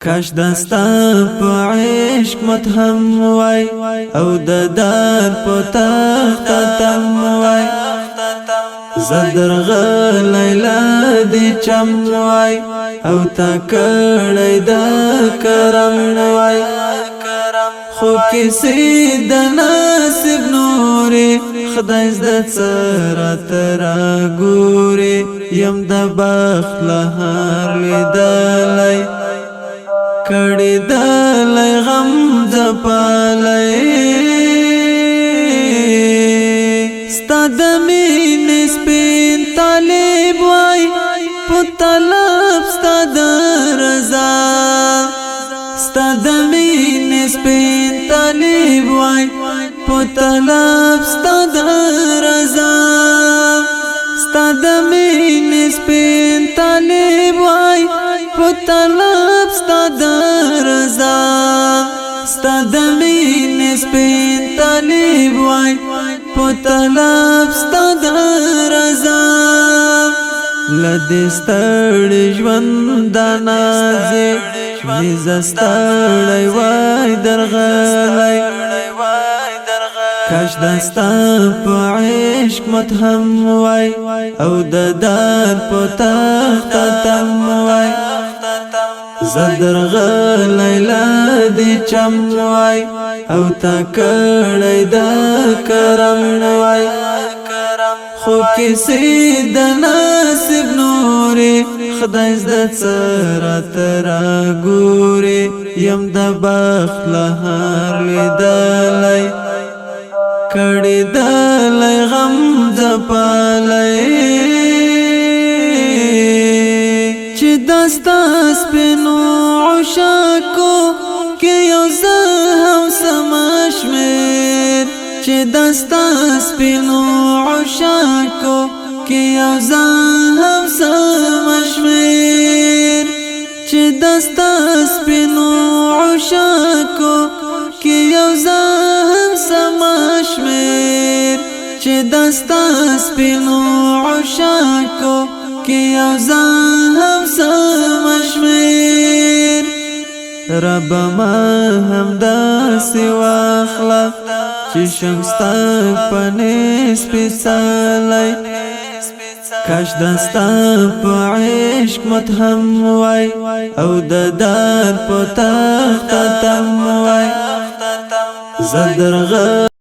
کاش دستا په عشق متهم وای او د دار په تخت تم وای زدرغه لیلا دی چم وای او تا کړی د کرم وای خو کسی د نصیب نوري خدای زده سره تر ګوري یم د بخت لهر لیدلای کړي دلای غم ځپلای ستاد مين سپین طالب وای په طلب ستاد رضا ستاد مين سپین طالب وای په طلب ستاد رضا ستاد مين سپین طالب وای په طلب ستاد رضا ستاد مين سپین طالب وای په طلب ستاد رضا لدې ستړي ژوند نازې نزستړی وای درغلای کاش دستا په عشق متهم وای او د دار په تخت تم وای زدرغه لیلا دی چم وای او تا کړی د کرم وای خو کسی د نصیب نوري خدای زده سره تر ګوري یم د بخت لهر لیدلای کړي دلای غم ځپلای چې دستا سپینو عشاقو کې یو زه هم سمشمیر چې دستا سپینو عشاقو کې یو زه هم سمشمیر چې دستا سپینو عشاقو کې یو زه هم سمشمیر چې دستا سپینو عشاقو کې یو زه هم سمشمیر رب ما هم داسې واخله چې شمستا پنس پیڅلی کاش دستا په عشق متهم وای او د دار په تخت تم وای زدرغه